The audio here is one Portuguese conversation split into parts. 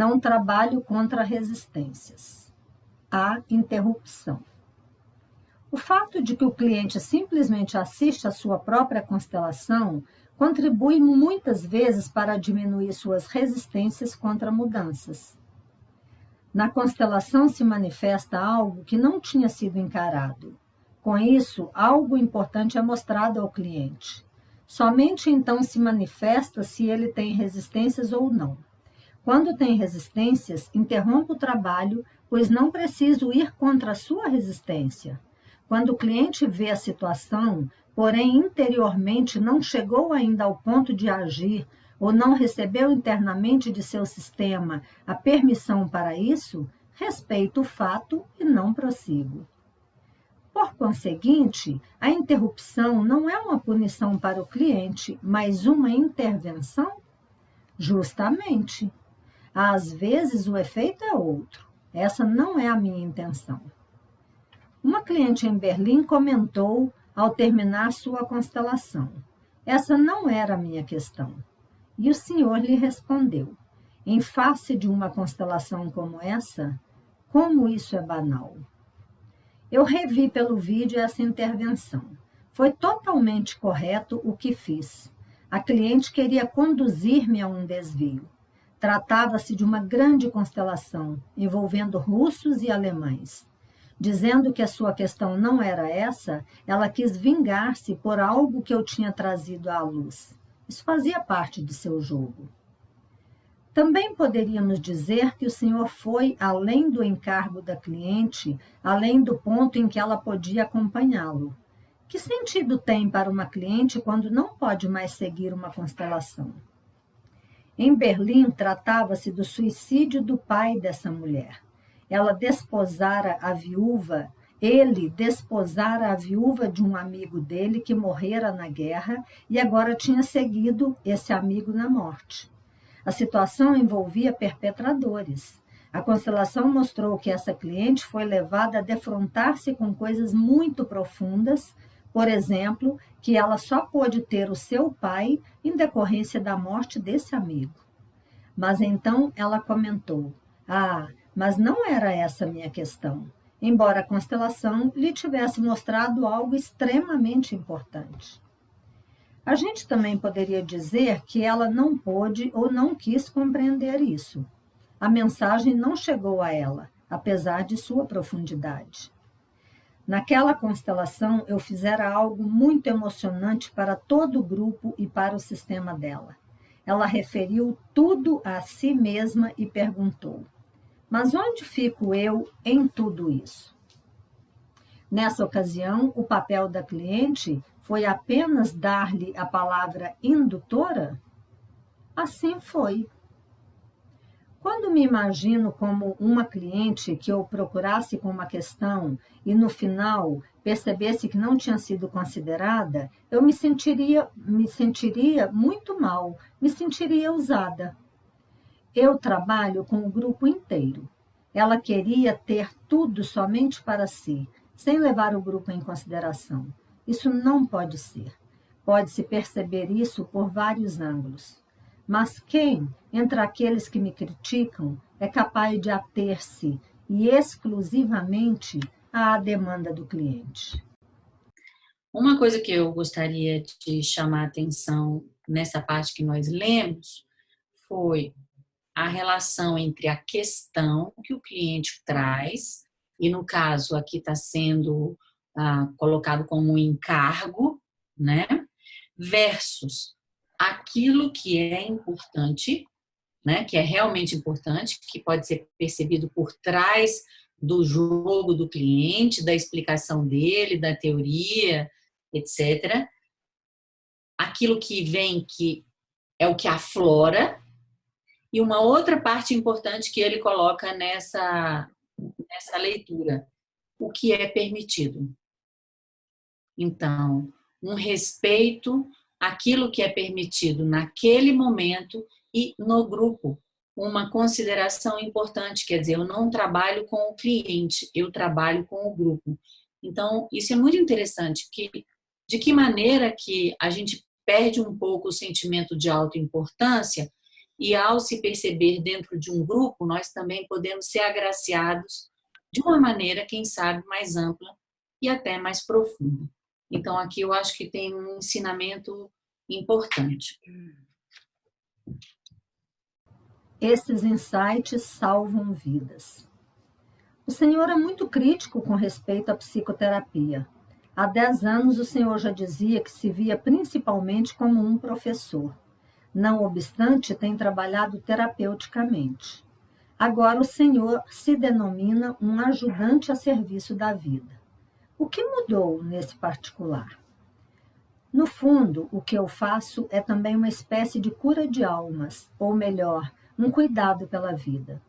Não trabalho contra resistências. A interrupção. O fato de que o cliente simplesmente assiste à sua própria constelação contribui muitas vezes para diminuir suas resistências contra mudanças. Na constelação se manifesta algo que não tinha sido encarado. Com isso, algo importante é mostrado ao cliente. Somente então se manifesta se ele tem resistências ou não. Quando tem resistências, interrompa o trabalho, pois não preciso ir contra a sua resistência. Quando o cliente vê a situação, porém interiormente não chegou ainda ao ponto de agir ou não recebeu internamente de seu sistema a permissão para isso, respeito o fato e não prossigo. Por conseguinte, a interrupção não é uma punição para o cliente, mas uma intervenção? Justamente. Às vezes o efeito é outro. Essa não é a minha intenção. Uma cliente em Berlim comentou ao terminar sua constelação: essa não era a minha questão. E o senhor lhe respondeu: em face de uma constelação como essa, como isso é banal? Eu revi pelo vídeo essa intervenção. Foi totalmente correto o que fiz. A cliente queria conduzir-me a um desvio. Tratava-se de uma grande constelação, envolvendo russos e alemães. Dizendo que a sua questão não era essa, ela quis vingar-se por algo que eu tinha trazido à luz. Isso fazia parte de seu jogo. Também poderíamos dizer que o senhor foi além do encargo da cliente, além do ponto em que ela podia acompanhá-lo. Que sentido tem para uma cliente quando não pode mais seguir uma constelação? Em Berlim, tratava-se do suicídio do pai dessa mulher. Ele desposara a viúva de um amigo dele que morrera na guerra e agora tinha seguido esse amigo na morte. A situação envolvia perpetradores. A constelação mostrou que essa cliente foi levada a defrontar-se com coisas muito profundas, por exemplo, que ela só pôde ter o seu pai em decorrência da morte desse amigo. Mas então ela comentou: mas não era essa a minha questão, embora a constelação lhe tivesse mostrado algo extremamente importante. A gente também poderia dizer que ela não pôde ou não quis compreender isso. A mensagem não chegou a ela, apesar de sua profundidade. Naquela constelação, eu fizera algo muito emocionante para todo o grupo e para o sistema dela. Ela referiu tudo a si mesma e perguntou: mas onde fico eu em tudo isso? Nessa ocasião, o papel da cliente foi apenas dar-lhe a palavra indutora? Assim foi. Quando me imagino como uma cliente que eu procurasse com uma questão e, no final, percebesse que não tinha sido considerada, eu me sentiria muito mal, me sentiria usada. Eu trabalho com o grupo inteiro. Ela queria ter tudo somente para si, sem levar o grupo em consideração. Isso não pode ser. Pode-se perceber isso por vários ângulos. Mas quem, entre aqueles que me criticam, é capaz de ater-se e exclusivamente à demanda do cliente? Uma coisa que eu gostaria de chamar a atenção nessa parte que nós lemos foi a relação entre a questão que o cliente traz, e no caso aqui está sendo colocado como um encargo, né, versus aquilo que é importante, né, que é realmente importante, que pode ser percebido por trás do jogo do cliente, da explicação dele, da teoria, etc. Aquilo que vem, que é o que aflora, e uma outra parte importante que ele coloca nessa leitura: o que é permitido. Então, um respeito àquilo que é permitido naquele momento e no grupo. Uma consideração importante, quer dizer, eu não trabalho com o cliente, eu trabalho com o grupo. Então, isso é muito interessante, de que maneira que a gente perde um pouco o sentimento de autoimportância e ao se perceber dentro de um grupo, nós também podemos ser agraciados de uma maneira, quem sabe, mais ampla e até mais profunda. Então, aqui eu acho que tem um ensinamento importante. Esses insights salvam vidas. O Senhor é muito crítico com respeito à psicoterapia. Há 10 anos, o Senhor já dizia que se via principalmente como um professor. Não obstante, tem trabalhado terapeuticamente. Agora, o Senhor se denomina um ajudante a serviço da vida. O que mudou nesse particular? No fundo, o que eu faço é também uma espécie de cura de almas, ou melhor, um cuidado pela vida.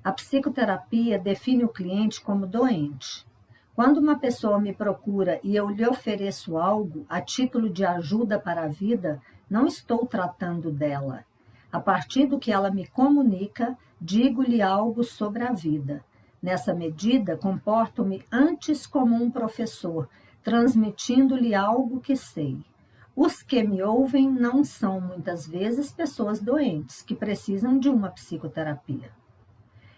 A psicoterapia define o cliente como doente. Quando uma pessoa me procura e eu lhe ofereço algo a título de ajuda para a vida, não estou tratando dela. A partir do que ela me comunica, digo-lhe algo sobre a vida. Nessa medida, comporto-me antes como um professor, transmitindo-lhe algo que sei. Os que me ouvem não são, muitas vezes, pessoas doentes, que precisam de uma psicoterapia.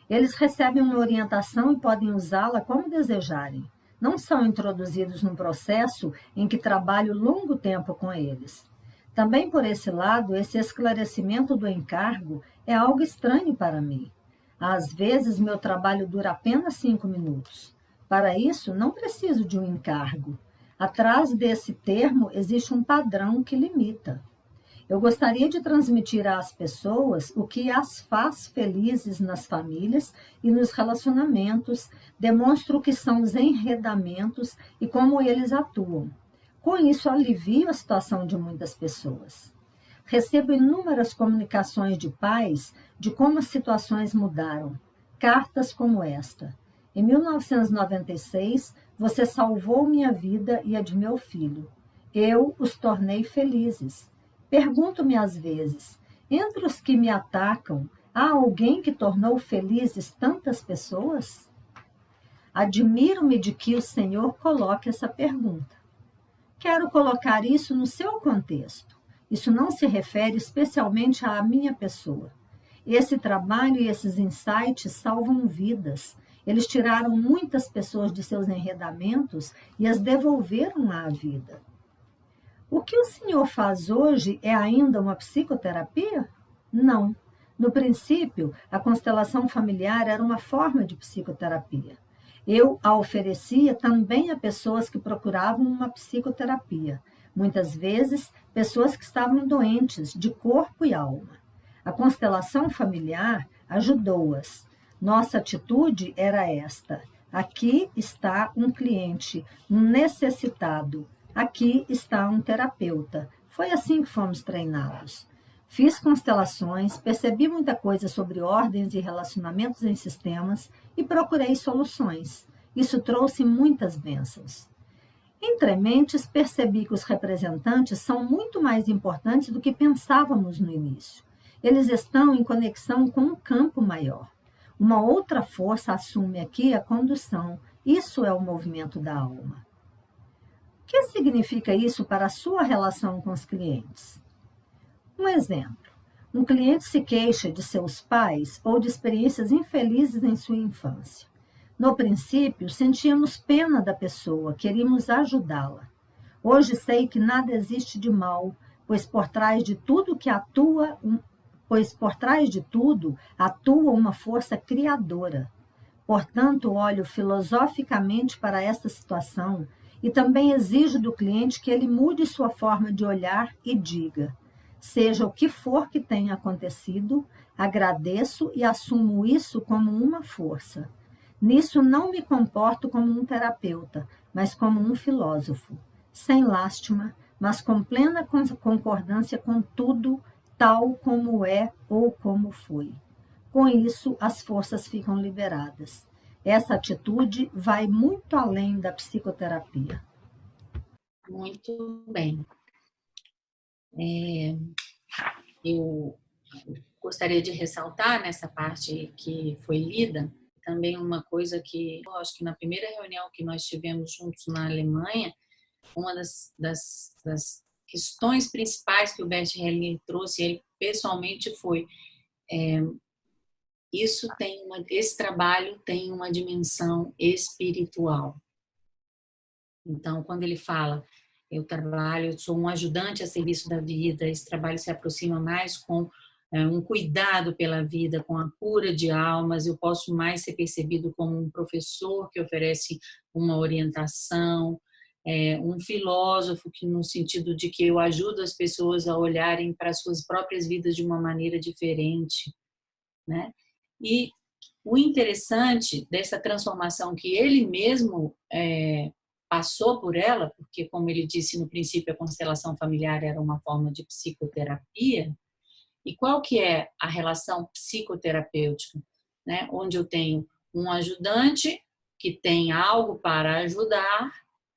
Eles recebem uma orientação e podem usá-la como desejarem. Não são introduzidos num processo em que trabalho longo tempo com eles. Também por esse lado, esse esclarecimento do encargo é algo estranho para mim. Às vezes, meu trabalho dura apenas 5 minutos. Para isso, não preciso de um encargo. Atrás desse termo existe um padrão que limita. Eu gostaria de transmitir às pessoas o que as faz felizes nas famílias e nos relacionamentos, demonstro o que são os enredamentos e como eles atuam. Com isso, alivio a situação de muitas pessoas. Recebo inúmeras comunicações de pais de como as situações mudaram. Cartas como esta. Em 1996, você salvou minha vida e a de meu filho. Eu os tornei felizes. Pergunto-me às vezes, entre os que me atacam, há alguém que tornou felizes tantas pessoas? Admiro-me de que o Senhor coloque essa pergunta. Quero colocar isso no seu contexto. Isso não se refere especialmente à minha pessoa. Esse trabalho e esses insights salvam vidas. Eles tiraram muitas pessoas de seus enredamentos e as devolveram à vida. O que o senhor faz hoje é ainda uma psicoterapia? Não. No princípio, a constelação familiar era uma forma de psicoterapia. Eu a oferecia também a pessoas que procuravam uma psicoterapia. Muitas vezes, pessoas que estavam doentes de corpo e alma. A constelação familiar ajudou-as. Nossa atitude era esta: aqui está um cliente, um necessitado. Aqui está um terapeuta. Foi assim que fomos treinados. Fiz constelações, percebi muita coisa sobre ordens e relacionamentos em sistemas e procurei soluções. Isso trouxe muitas bênçãos. Entre mentes, percebi que os representantes são muito mais importantes do que pensávamos no início. Eles estão em conexão com um campo maior. Uma outra força assume aqui a condução. Isso é o movimento da alma. O que significa isso para a sua relação com os clientes? Um exemplo. Um cliente se queixa de seus pais ou de experiências infelizes em sua infância. No princípio, sentíamos pena da pessoa, queríamos ajudá-la. Hoje sei que nada existe de mal, pois por trás de tudo atua uma força criadora. Portanto, olho filosoficamente para esta situação e também exijo do cliente que ele mude sua forma de olhar e diga: seja o que for que tenha acontecido, agradeço e assumo isso como uma força. Nisso não me comporto como um terapeuta, mas como um filósofo, sem lástima, mas com plena concordância com tudo, tal como é ou como foi. Com isso, as forças ficam liberadas. Essa atitude vai muito além da psicoterapia. Muito bem. Eu gostaria de ressaltar nessa parte que foi lida, também uma coisa que, eu acho que na primeira reunião que nós tivemos juntos na Alemanha, uma das questões principais que o Bert Hellinger trouxe, ele pessoalmente, foi esse trabalho tem uma dimensão espiritual. Então, quando ele fala, eu sou um ajudante a serviço da vida, esse trabalho se aproxima mais com um cuidado pela vida, com a cura de almas, eu posso mais ser percebido como um professor que oferece uma orientação, um filósofo que no sentido de que eu ajudo as pessoas a olharem para as suas próprias vidas de uma maneira diferente, né? E o interessante dessa transformação que ele mesmo passou por ela, porque como ele disse no princípio, a constelação familiar era uma forma de psicoterapia. E qual que é a relação psicoterapêutica, né? Onde eu tenho um ajudante que tem algo para ajudar,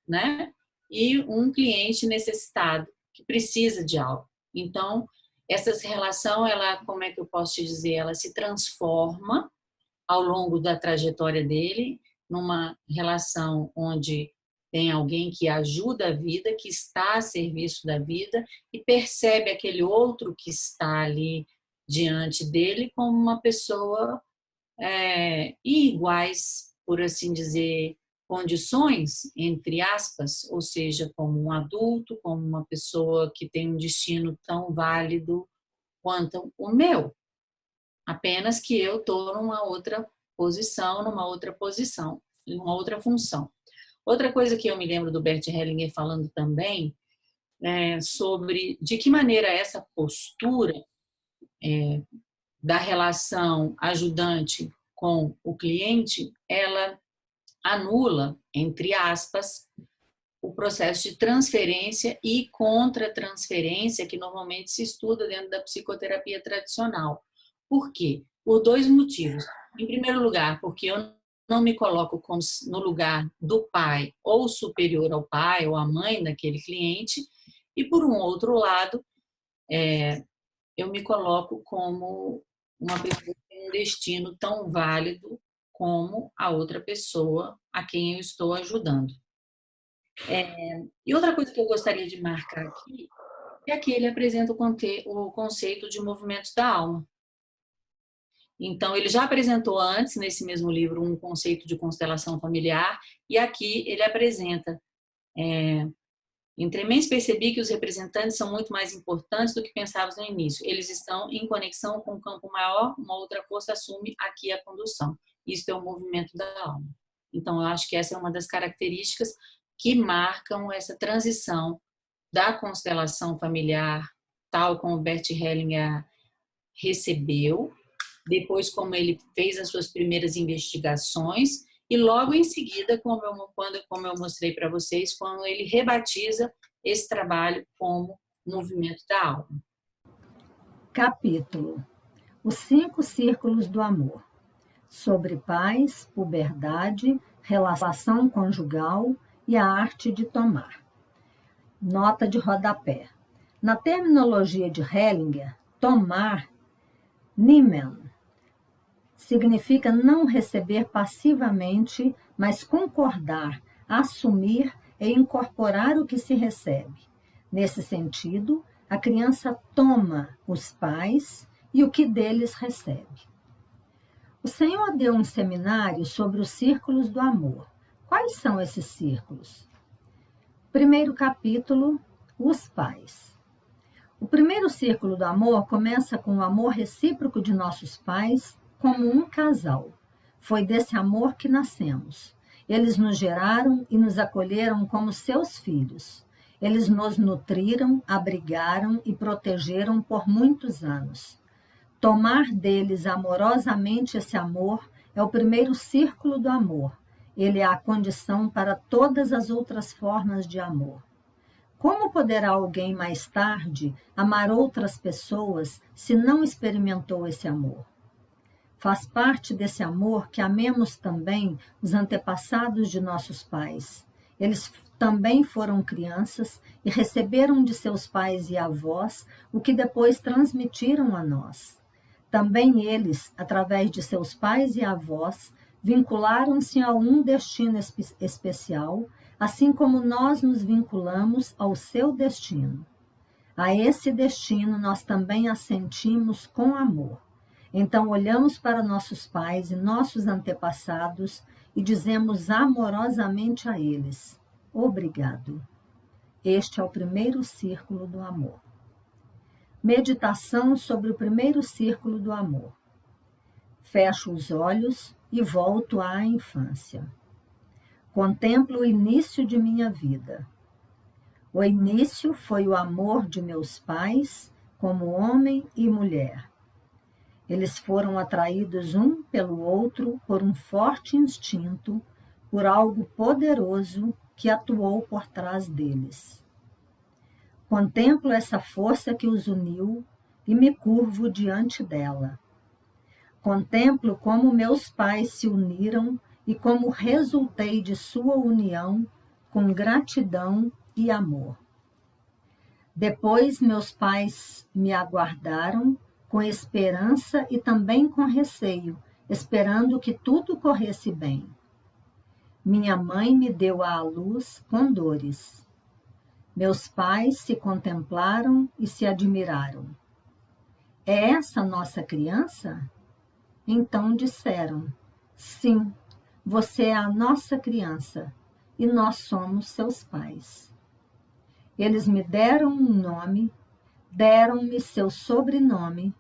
né? E um cliente necessitado que precisa de algo. Então, essa relação, como é que eu posso te dizer? Ela se transforma ao longo da trajetória dele numa relação onde tem alguém que ajuda a vida, que está a serviço da vida e percebe aquele outro que está ali diante dele como uma pessoa em iguais, por assim dizer, condições, entre aspas, ou seja, como um adulto, como uma pessoa que tem um destino tão válido quanto o meu. Apenas que eu estou numa outra posição, numa outra função. Outra coisa que eu me lembro do Bert Hellinger falando também sobre de que maneira essa postura da relação ajudante com o cliente, ela anula, entre aspas, o processo de transferência e contra-transferência que normalmente se estuda dentro da psicoterapia tradicional. Por quê? Por dois motivos. Em primeiro lugar, porque eu não me coloco no lugar do pai ou superior ao pai ou à mãe daquele cliente, e por um outro lado, eu me coloco como uma pessoa que tem um destino tão válido como a outra pessoa a quem eu estou ajudando. E outra coisa que eu gostaria de marcar aqui é que ele apresenta o conceito de movimentos da alma. Então, ele já apresentou antes, nesse mesmo livro, um conceito de constelação familiar, e aqui ele apresenta. Entre mentes percebi que os representantes são muito mais importantes do que pensávamos no início. Eles estão em conexão com um campo maior, uma outra força assume aqui a condução. Isso é o movimento da alma. Então, eu acho que essa é uma das características que marcam essa transição da constelação familiar, tal como o Bert Hellinger recebeu, depois como ele fez as suas primeiras investigações e logo em seguida, como eu mostrei para vocês, quando ele rebatiza esse trabalho como movimento da alma. Capítulo: Os 5 círculos do amor. Sobre paz, puberdade, relação conjugal e a arte de tomar. Nota de rodapé. Na terminologia de Hellinger, tomar, Niemann, significa não receber passivamente, mas concordar, assumir e incorporar o que se recebe. Nesse sentido, a criança toma os pais e o que deles recebe. O Senhor deu um seminário sobre os círculos do amor. Quais são esses círculos? Primeiro capítulo, os pais. O primeiro círculo do amor começa com o amor recíproco de nossos pais como um casal. Foi desse amor que nascemos. Eles nos geraram e nos acolheram como seus filhos. Eles nos nutriram, abrigaram e protegeram por muitos anos. Tomar deles amorosamente esse amor é o primeiro círculo do amor. Ele é a condição para todas as outras formas de amor. Como poderá alguém mais tarde amar outras pessoas se não experimentou esse amor? Faz parte desse amor que amemos também os antepassados de nossos pais. Eles também foram crianças e receberam de seus pais e avós o que depois transmitiram a nós. Também eles, através de seus pais e avós, vincularam-se a um destino especial, assim como nós nos vinculamos ao seu destino. A esse destino nós também assentimos com amor. Então olhamos para nossos pais e nossos antepassados e dizemos amorosamente a eles: obrigado. Este é o primeiro círculo do amor. Meditação sobre o primeiro círculo do amor. Fecho os olhos e volto à infância. Contemplo o início de minha vida. O início foi o amor de meus pais como homem e mulher. Eles foram atraídos um pelo outro por um forte instinto, por algo poderoso que atuou por trás deles. Contemplo essa força que os uniu e me curvo diante dela. Contemplo como meus pais se uniram e como resultei de sua união com gratidão e amor. Depois meus pais me aguardaram com esperança e também com receio, esperando que tudo corresse bem. Minha mãe me deu à luz com dores. Meus pais se contemplaram e se admiraram. É essa nossa criança? Então disseram: sim, você é a nossa criança e nós somos seus pais. Eles me deram um nome, deram-me seu sobrenome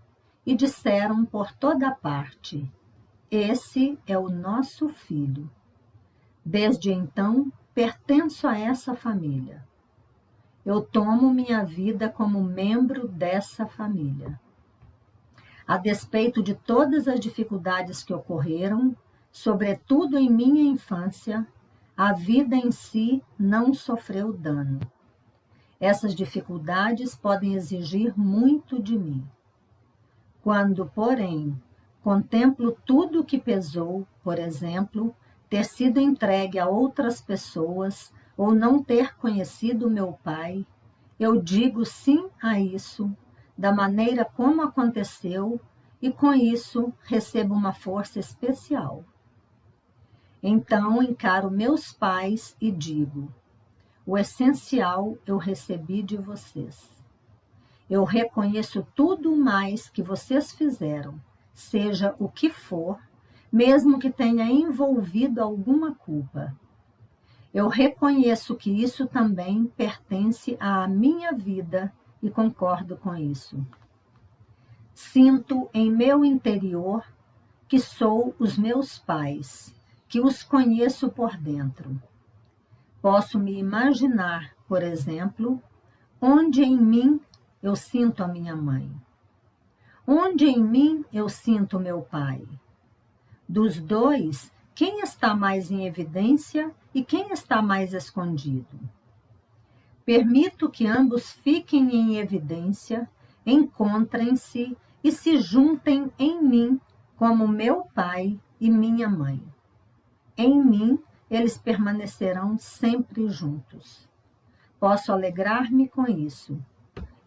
e disseram por toda parte: esse é o nosso filho. Desde então, pertenço a essa família. Eu tomo minha vida como membro dessa família. A despeito de todas as dificuldades que ocorreram, sobretudo em minha infância, a vida em si não sofreu dano. Essas dificuldades podem exigir muito de mim. Quando, porém, contemplo tudo o que pesou, por exemplo, ter sido entregue a outras pessoas ou não ter conhecido meu pai, eu digo sim a isso, da maneira como aconteceu, e com isso recebo uma força especial. Então encaro meus pais e digo: o essencial eu recebi de vocês. Eu reconheço tudo mais que vocês fizeram, seja o que for, mesmo que tenha envolvido alguma culpa. Eu reconheço que isso também pertence à minha vida e concordo com isso. Sinto em meu interior que sou os meus pais, que os conheço por dentro. Posso me imaginar, por exemplo, onde em mim eu sinto a minha mãe. Onde em mim eu sinto meu pai. Dos dois, quem está mais em evidência e quem está mais escondido? Permito que ambos fiquem em evidência, encontrem-se e se juntem em mim como meu pai e minha mãe. Em mim, eles permanecerão sempre juntos. Posso alegrar-me com isso.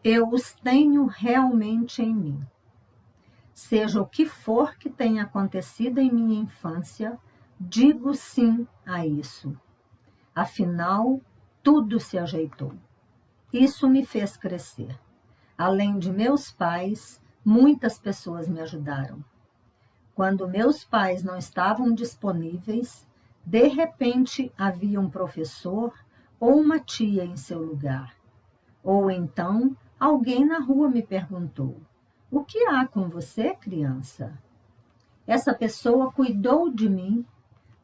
Eu os tenho realmente em mim. Seja o que for que tenha acontecido em minha infância, digo sim a isso. Afinal, tudo se ajeitou. Isso me fez crescer. Além de meus pais, muitas pessoas me ajudaram. Quando meus pais não estavam disponíveis, de repente havia um professor ou uma tia em seu lugar. Ou então, alguém na rua me perguntou: o que há com você, criança? Essa pessoa cuidou de mim,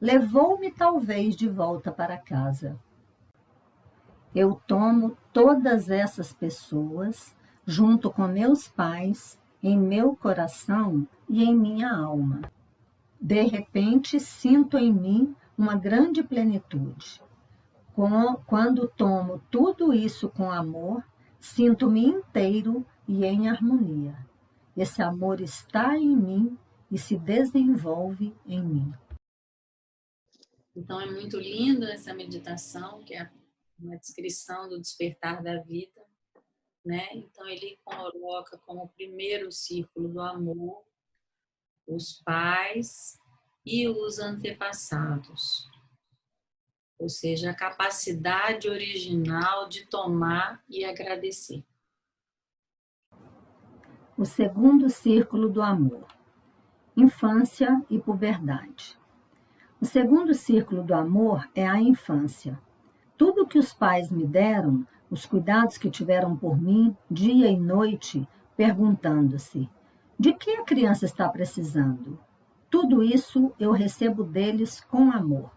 levou-me talvez de volta para casa. Eu tomo todas essas pessoas, junto com meus pais, em meu coração e em minha alma. De repente, sinto em mim uma grande plenitude. Quando tomo tudo isso com amor, sinto-me inteiro e em harmonia. Esse amor está em mim e se desenvolve em mim. Então é muito lindo essa meditação, que é uma descrição do despertar da vida, né? Então ele coloca como o primeiro círculo do amor os pais e os antepassados. Ou seja, a capacidade original de tomar e agradecer. O segundo círculo do amor. Infância e puberdade. O segundo círculo do amor é a infância. Tudo que os pais me deram, os cuidados que tiveram por mim, dia e noite, perguntando-se: de que a criança está precisando? Tudo isso eu recebo deles com amor,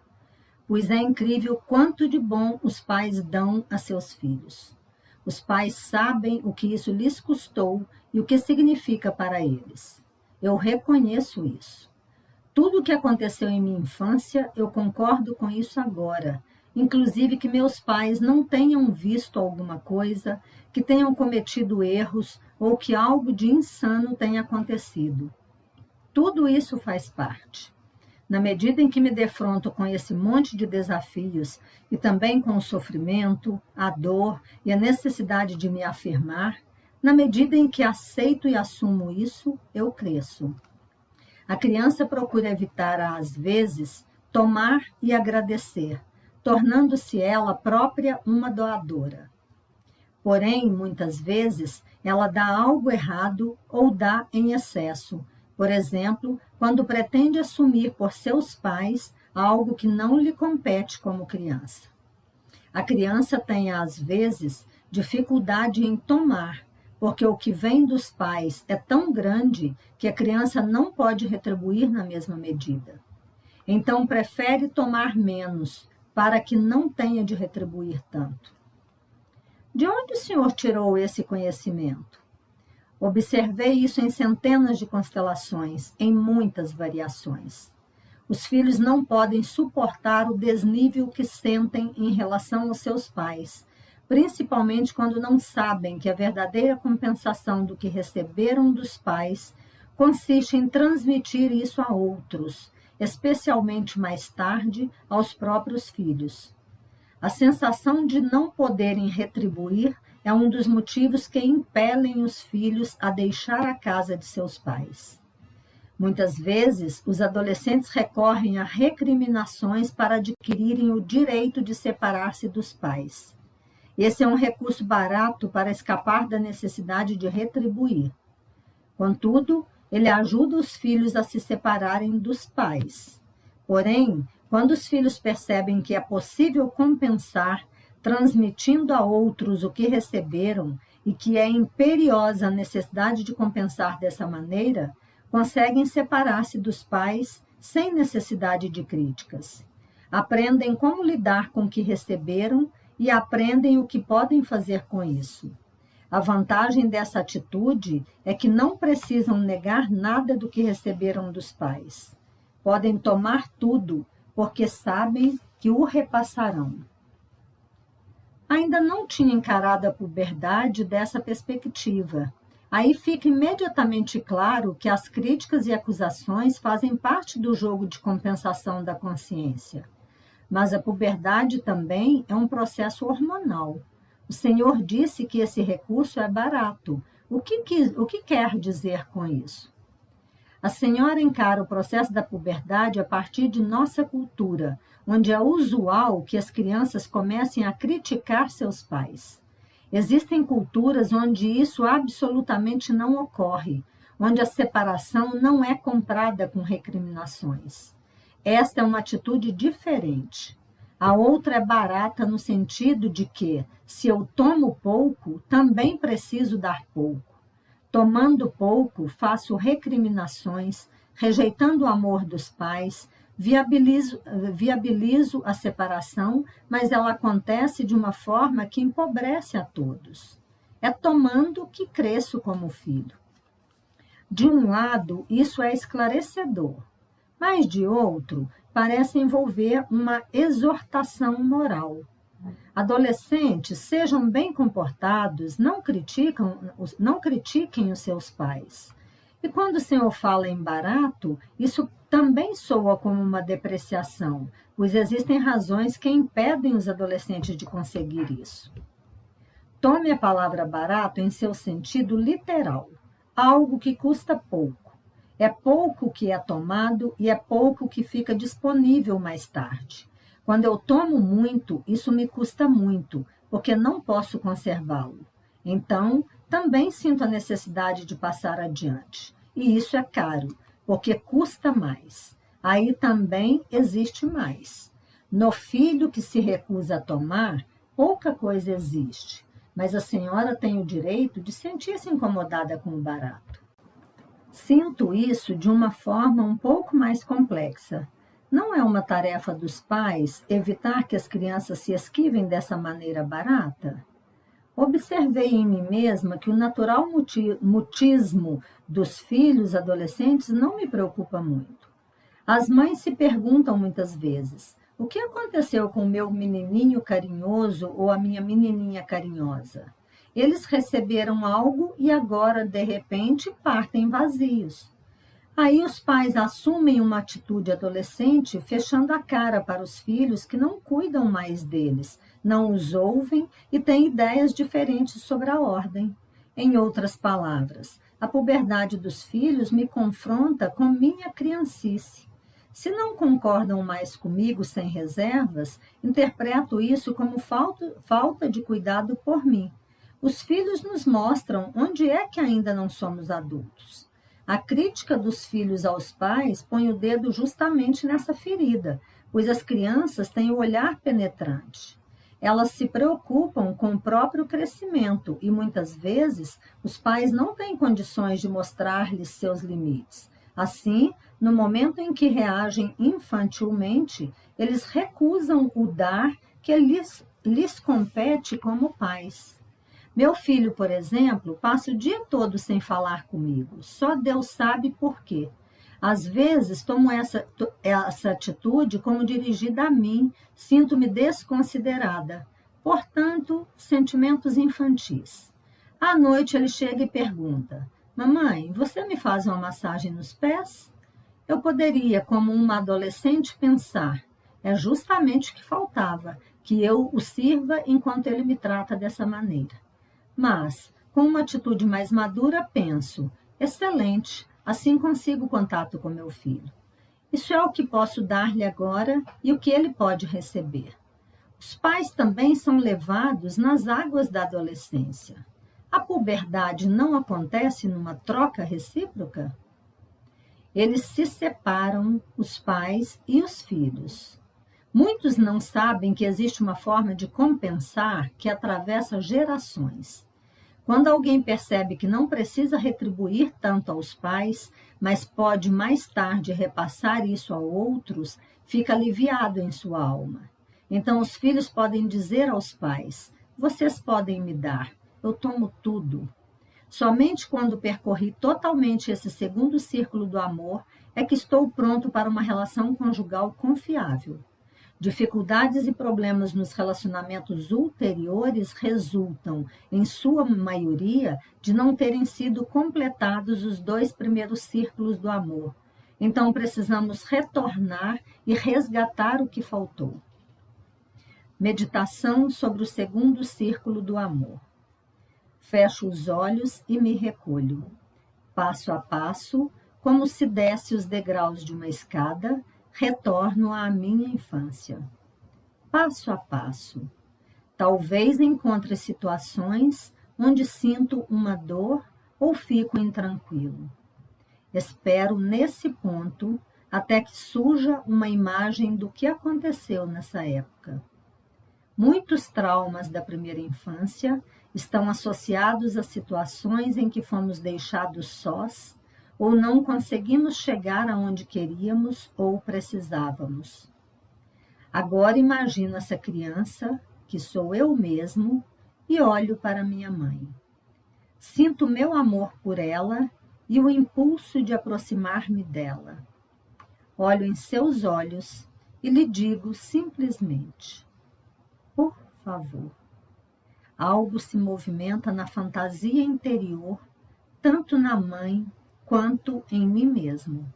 pois é incrível quanto de bom os pais dão a seus filhos. Os pais sabem o que isso lhes custou e o que significa para eles. Eu reconheço isso. Tudo o que aconteceu em minha infância, eu concordo com isso agora. Inclusive que meus pais não tenham visto alguma coisa, que tenham cometido erros ou que algo de insano tenha acontecido. Tudo isso faz parte. Na medida em que me defronto com esse monte de desafios e também com o sofrimento, a dor e a necessidade de me afirmar, na medida em que aceito e assumo isso, eu cresço. A criança procura evitar, às vezes, tomar e agradecer, tornando-se ela própria uma doadora. Porém, muitas vezes, ela dá algo errado ou dá em excesso. Por exemplo, quando pretende assumir por seus pais algo que não lhe compete como criança. A criança tem, às vezes, dificuldade em tomar, porque o que vem dos pais é tão grande que a criança não pode retribuir na mesma medida. Então, prefere tomar menos, para que não tenha de retribuir tanto. De onde o senhor tirou esse conhecimento? Observei isso em centenas de constelações, em muitas variações. Os filhos não podem suportar o desnível que sentem em relação aos seus pais, principalmente quando não sabem que a verdadeira compensação do que receberam dos pais consiste em transmitir isso a outros, especialmente mais tarde aos próprios filhos. A sensação de não poderem retribuir é um dos motivos que impelem os filhos a deixar a casa de seus pais. Muitas vezes, os adolescentes recorrem a recriminações para adquirirem o direito de separar-se dos pais. Esse é um recurso barato para escapar da necessidade de retribuir. Contudo, ele ajuda os filhos a se separarem dos pais. Porém, quando os filhos percebem que é possível compensar, transmitindo a outros o que receberam e que é imperiosa a necessidade de compensar dessa maneira, conseguem separar-se dos pais sem necessidade de críticas. Aprendem como lidar com o que receberam e aprendem o que podem fazer com isso. A vantagem dessa atitude é que não precisam negar nada do que receberam dos pais. Podem tomar tudo, porque sabem que o repassarão. Ainda não tinha encarado a puberdade dessa perspectiva. Aí fica imediatamente claro que as críticas e acusações fazem parte do jogo de compensação da consciência. Mas a puberdade também é um processo hormonal. O Senhor disse que esse recurso é barato. O que quer dizer com isso? A senhora encara o processo da puberdade a partir de nossa cultura, onde é usual que as crianças comecem a criticar seus pais. Existem culturas onde isso absolutamente não ocorre, onde a separação não é comprada com recriminações. Esta é uma atitude diferente. A outra é barata no sentido de que, se eu tomo pouco, também preciso dar pouco. Tomando pouco, faço recriminações, rejeitando o amor dos pais, viabilizo a separação, mas ela acontece de uma forma que empobrece a todos. É tomando que cresço como filho. De um lado, isso é esclarecedor, mas de outro, parece envolver uma exortação moral. Adolescentes, sejam bem comportados, não critiquem os seus pais. E quando o Senhor fala em barato, isso também soa como uma depreciação, pois existem razões que impedem os adolescentes de conseguir isso. Tome a palavra barato em seu sentido literal, algo que custa pouco. É pouco que é tomado e é pouco que fica disponível mais tarde. Quando eu tomo muito, isso me custa muito, porque não posso conservá-lo. Então, também sinto a necessidade de passar adiante. E isso é caro, porque custa mais. Aí também existe mais. No filho que se recusa a tomar, pouca coisa existe, mas a senhora tem o direito de sentir-se incomodada com o barato. Sinto isso de uma forma um pouco mais complexa. Não é uma tarefa dos pais evitar que as crianças se esquivem dessa maneira barata? Observei em mim mesma que o natural mutismo dos filhos adolescentes não me preocupa muito. As mães se perguntam muitas vezes: o que aconteceu com o meu menininho carinhoso ou a minha menininha carinhosa? Eles receberam algo e agora, de repente, partem vazios. Aí os pais assumem uma atitude adolescente, fechando a cara para os filhos que não cuidam mais deles, não os ouvem e têm ideias diferentes sobre a ordem. Em outras palavras, a puberdade dos filhos me confronta com minha criancice. Se não concordam mais comigo sem reservas, interpreto isso como falta de cuidado por mim. Os filhos nos mostram onde é que ainda não somos adultos. A crítica dos filhos aos pais põe o dedo justamente nessa ferida, pois as crianças têm o olhar penetrante. Elas se preocupam com o próprio crescimento e, muitas vezes, os pais não têm condições de mostrar-lhes seus limites. Assim, no momento em que reagem infantilmente, eles recusam o dar que lhes compete como pais. Meu filho, por exemplo, passa o dia todo sem falar comigo. Só Deus sabe por quê. Às vezes, tomo essa atitude como dirigida a mim, sinto-me desconsiderada. Portanto, sentimentos infantis. À noite, ele chega e pergunta: mamãe, você me faz uma massagem nos pés? Eu poderia, como uma adolescente, pensar: é justamente o que faltava, que eu o sirva enquanto ele me trata dessa maneira. Mas, com uma atitude mais madura, penso: excelente, assim consigo contato com meu filho. Isso é o que posso dar-lhe agora e o que ele pode receber. Os pais também são levados nas águas da adolescência. A puberdade não acontece numa troca recíproca? Eles se separam, os pais e os filhos. Muitos não sabem que existe uma forma de compensar que atravessa gerações. Quando alguém percebe que não precisa retribuir tanto aos pais, mas pode mais tarde repassar isso a outros, fica aliviado em sua alma. Então os filhos podem dizer aos pais: vocês podem me dar, eu tomo tudo. Somente quando percorri totalmente esse segundo círculo do amor é que estou pronto para uma relação conjugal confiável. Dificuldades e problemas nos relacionamentos ulteriores resultam, em sua maioria, de não terem sido completados os 2 primeiros círculos do amor. Então precisamos retornar e resgatar o que faltou. Meditação sobre o segundo círculo do amor. Fecho os olhos e me recolho. Passo a passo, como se desse os degraus de uma escada, retorno à minha infância. Passo a passo. Talvez encontre situações onde sinto uma dor ou fico intranquilo. Espero nesse ponto até que surja uma imagem do que aconteceu nessa época. Muitos traumas da primeira infância estão associados a situações em que fomos deixados sós ou não conseguimos chegar aonde queríamos ou precisávamos. Agora imagino essa criança, que sou eu mesmo, e olho para minha mãe. Sinto meu amor por ela e o impulso de aproximar-me dela. Olho em seus olhos e lhe digo simplesmente: por favor. Algo se movimenta na fantasia interior, tanto na mãe quanto em mim mesmo.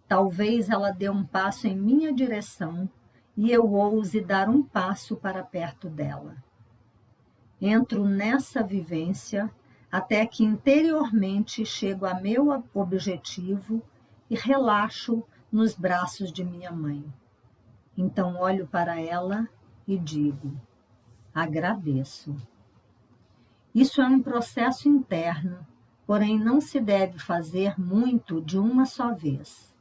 Talvez ela dê um passo em minha direção e eu ouse dar um passo para perto dela. Entro nessa vivência até que interiormente chego a meu objetivo e relaxo nos braços de minha mãe. Então olho para ela e digo: agradeço. Isso é um processo interno, porém não se deve fazer muito de uma só vez.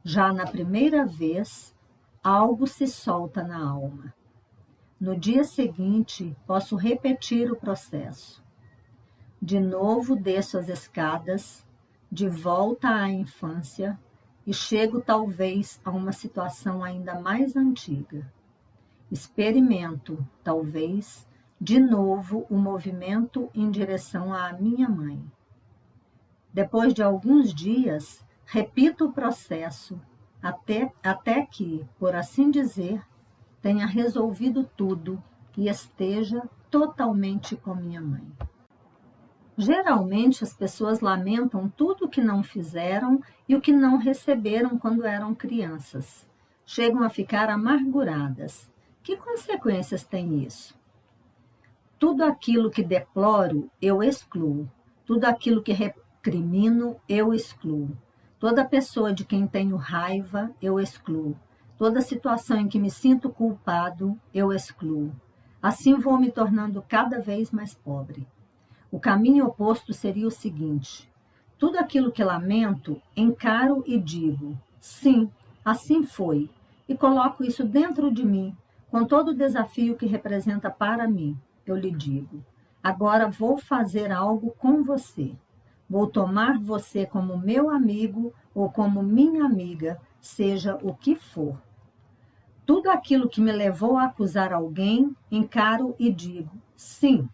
Já na primeira vez, algo se solta na alma. No dia seguinte, posso repetir o processo. De novo desço as escadas, de volta à infância, e chego talvez a uma situação ainda mais antiga. Experimento, talvez, de novo o movimento em direção à minha mãe. Depois de alguns dias, repito o processo até que, por assim dizer, tenha resolvido tudo e esteja totalmente com minha mãe. Geralmente as pessoas lamentam tudo o que não fizeram e o que não receberam quando eram crianças. Chegam a ficar amarguradas. Que consequências tem isso? Tudo aquilo que deploro, eu excluo. Tudo aquilo que recrimino, eu excluo. Toda pessoa de quem tenho raiva, eu excluo. Toda situação em que me sinto culpado, eu excluo. Assim vou me tornando cada vez mais pobre. O caminho oposto seria o seguinte: tudo aquilo que lamento, encaro e digo, sim, assim foi, e coloco isso dentro de mim, com todo o desafio que representa para mim. Eu lhe digo, agora vou fazer algo com você. Vou tomar você como meu amigo ou como minha amiga, seja o que for. Tudo aquilo que me levou a acusar alguém, encaro e digo, sim.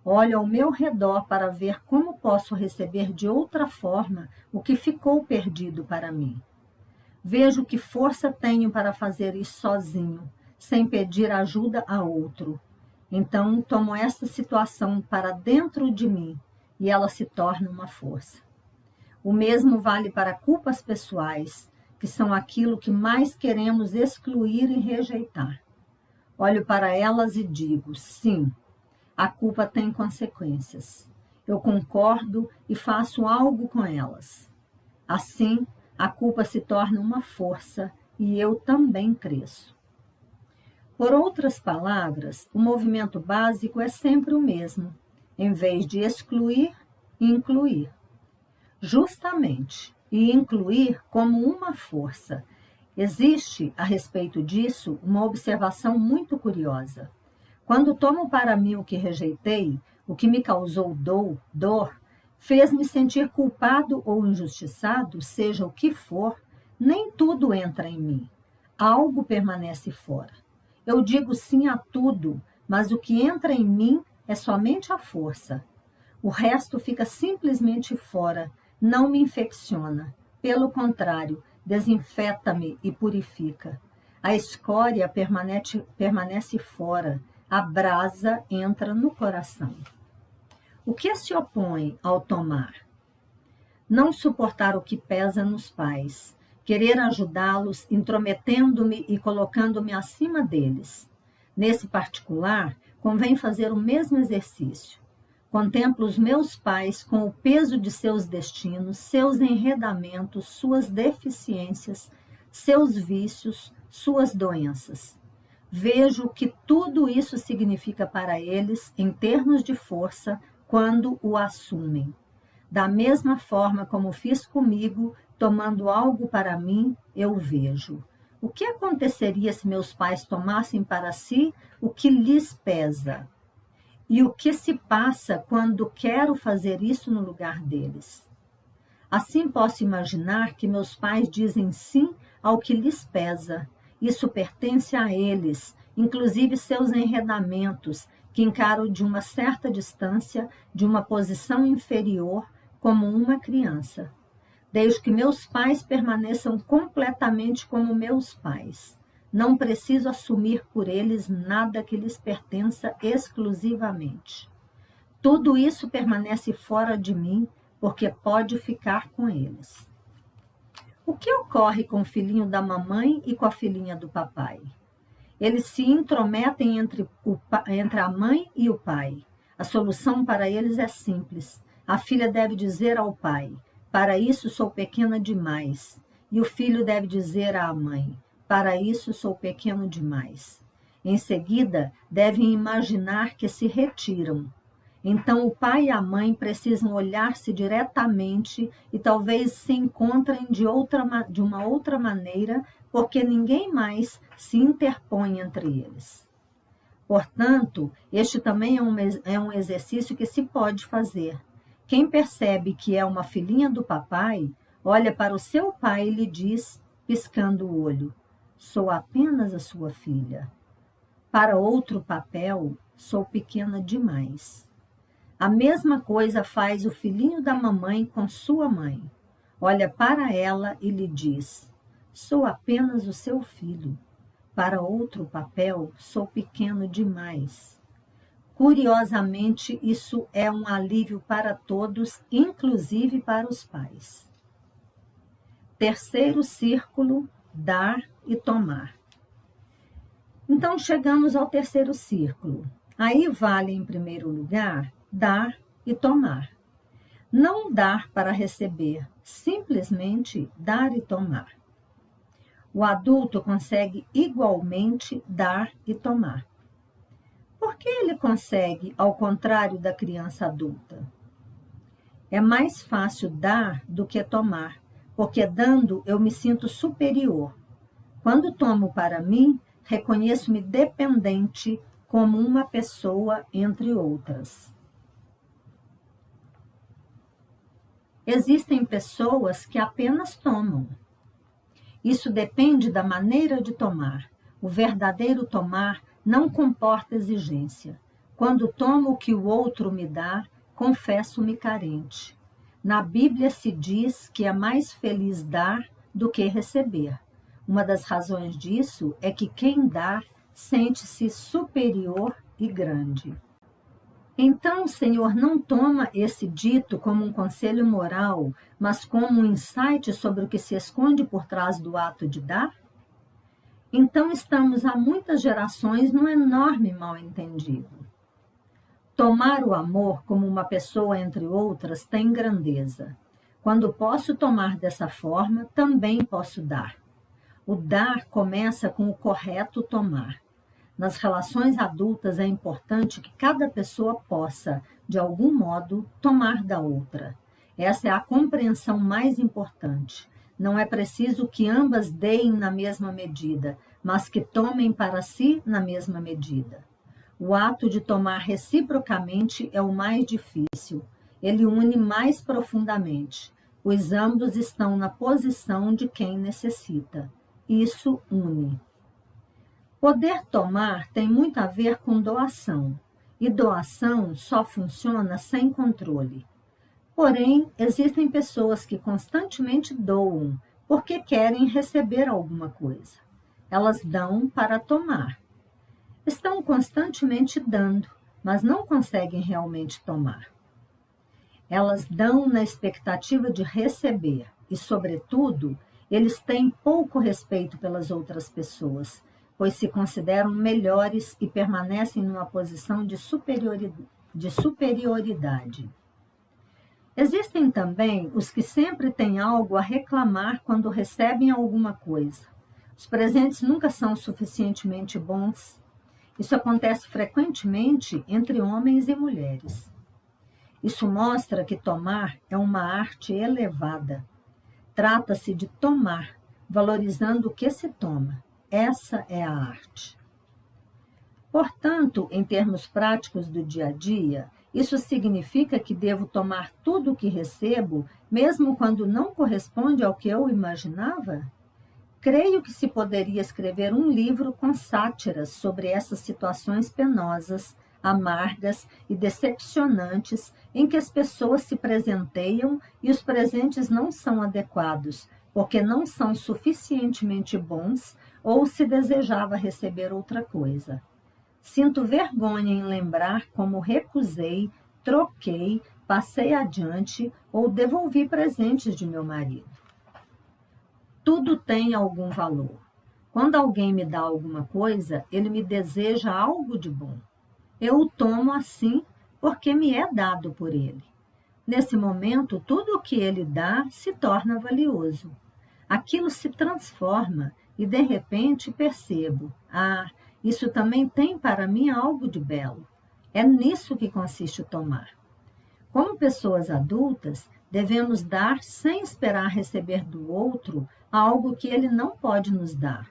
Olho ao meu redor para ver como posso receber de outra forma o que ficou perdido para mim. Vejo que força tenho para fazer isso sozinho, sem pedir ajuda a outro. Então, tomo esta situação para dentro de mim e ela se torna uma força. O mesmo vale para culpas pessoais, que são aquilo que mais queremos excluir e rejeitar. Olho para elas e digo, sim, a culpa tem consequências. Eu concordo e faço algo com elas. Assim, a culpa se torna uma força e eu também cresço. Por outras palavras, o movimento básico é sempre o mesmo, em vez de excluir, incluir. Justamente, e incluir como uma força. Existe, a respeito disso, uma observação muito curiosa. Quando tomo para mim o que rejeitei, o que me causou dor, fez-me sentir culpado ou injustiçado, seja o que for, nem tudo entra em mim. Algo permanece fora. Eu digo sim a tudo, mas o que entra em mim é somente a força. O resto fica simplesmente fora, não me infecciona. Pelo contrário, desinfeta-me e purifica. A escória permanece fora. A brasa entra no coração. O que se opõe ao tomar? Não suportar o que pesa nos pais, querer ajudá-los, intrometendo-me e colocando-me acima deles. Nesse particular, convém fazer o mesmo exercício. Contemplo os meus pais com o peso de seus destinos, seus enredamentos, suas deficiências, seus vícios, suas doenças. Vejo o que tudo isso significa para eles, em termos de força, quando o assumem. Da mesma forma como fiz comigo, tomando algo para mim, eu vejo. O que aconteceria se meus pais tomassem para si o que lhes pesa? E o que se passa quando quero fazer isso no lugar deles? Assim posso imaginar que meus pais dizem sim ao que lhes pesa. Isso pertence a eles, inclusive seus enredamentos, que encaro de uma certa distância, de uma posição inferior, como uma criança. Desde que meus pais permaneçam completamente como meus pais. Não preciso assumir por eles nada que lhes pertença exclusivamente. Tudo isso permanece fora de mim, porque pode ficar com eles. O que ocorre com o filhinho da mamãe e com a filhinha do papai? Eles se intrometem entre a mãe e o pai. A solução para eles é simples. A filha deve dizer ao pai, para isso sou pequena demais. E o filho deve dizer à mãe, para isso sou pequeno demais. Em seguida, devem imaginar que se retiram. Então o pai e a mãe precisam olhar-se diretamente e talvez se encontrem de uma outra maneira, porque ninguém mais se interpõe entre eles. Portanto, este também é um exercício que se pode fazer. Quem percebe que é uma filhinha do papai, olha para o seu pai e lhe diz, piscando o olho: sou apenas a sua filha. Para outro papel, sou pequena demais. A mesma coisa faz o filhinho da mamãe com sua mãe. Olha para ela e lhe diz: sou apenas o seu filho. Para outro papel, sou pequeno demais. Curiosamente, isso é um alívio para todos, inclusive para os pais. Terceiro círculo, dar e tomar. Então, chegamos ao terceiro círculo. Aí vale, em primeiro lugar, dar e tomar. Não dar para receber, simplesmente dar e tomar. O adulto consegue igualmente dar e tomar. Por que ele consegue, ao contrário da criança adulta? É mais fácil dar do que tomar, porque dando eu me sinto superior. Quando tomo para mim, reconheço-me dependente como uma pessoa entre outras. Existem pessoas que apenas tomam. Isso depende da maneira de tomar. O verdadeiro tomar não comporta exigência. Quando tomo o que o outro me dá, confesso-me carente. Na Bíblia se diz que é mais feliz dar do que receber. Uma das razões disso é que quem dá sente-se superior e grande. Então, o Senhor não toma esse dito como um conselho moral, mas como um insight sobre o que se esconde por trás do ato de dar? Então, estamos há muitas gerações num enorme mal-entendido. Tomar o amor como uma pessoa entre outras tem grandeza. Quando posso tomar dessa forma, também posso dar. O dar começa com o correto tomar. Nas relações adultas é importante que cada pessoa possa, de algum modo, tomar da outra. Essa é a compreensão mais importante. Não é preciso que ambas deem na mesma medida, mas que tomem para si na mesma medida. O ato de tomar reciprocamente é o mais difícil. Ele une mais profundamente, pois ambos estão na posição de quem necessita. Isso une. Poder tomar tem muito a ver com doação, e doação só funciona sem controle. Porém, existem pessoas que constantemente doam porque querem receber alguma coisa. Elas dão para tomar. Estão constantemente dando, mas não conseguem realmente tomar. Elas dão na expectativa de receber e, sobretudo, eles têm pouco respeito pelas outras pessoas, pois se consideram melhores e permanecem numa posição de superioridade. Existem também os que sempre têm algo a reclamar quando recebem alguma coisa. Os presentes nunca são suficientemente bons. Isso acontece frequentemente entre homens e mulheres. Isso mostra que tomar é uma arte elevada. Trata-se de tomar, valorizando o que se toma. Essa é a arte. Portanto, em termos práticos do dia a dia, isso significa que devo tomar tudo o que recebo, mesmo quando não corresponde ao que eu imaginava? Creio que se poderia escrever um livro com sátiras sobre essas situações penosas, amargas e decepcionantes em que as pessoas se presenteiam e os presentes não são adequados, porque não são suficientemente bons ou se desejava receber outra coisa. Sinto vergonha em lembrar como recusei, troquei, passei adiante ou devolvi presentes de meu marido. Tudo tem algum valor. Quando alguém me dá alguma coisa, ele me deseja algo de bom. Eu o tomo assim porque me é dado por ele. Nesse momento, tudo o que ele dá se torna valioso. Aquilo se transforma e, de repente, percebo: isso também tem para mim algo de belo. É nisso que consiste o tomar. Como pessoas adultas, devemos dar sem esperar receber do outro algo que ele não pode nos dar.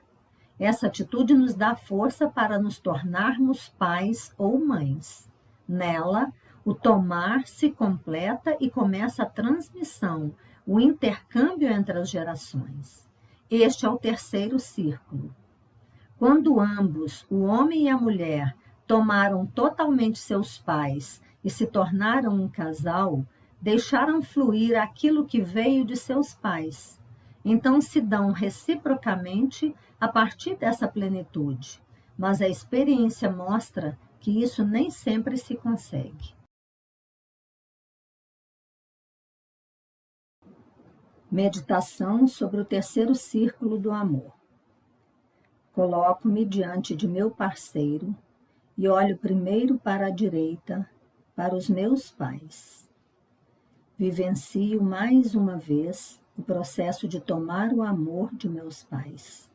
Essa atitude nos dá força para nos tornarmos pais ou mães. Nela, o tomar se completa e começa a transmissão, o intercâmbio entre as gerações. Este é o terceiro círculo. Quando ambos, o homem e a mulher, tomaram totalmente seus pais e se tornaram um casal, deixaram fluir aquilo que veio de seus pais. Então se dão reciprocamente a partir dessa plenitude, mas a experiência mostra que isso nem sempre se consegue. Meditação sobre o terceiro círculo do amor. Coloco-me diante de meu parceiro e olho primeiro para a direita, para os meus pais. Vivencio mais uma vez o processo de tomar o amor de meus pais.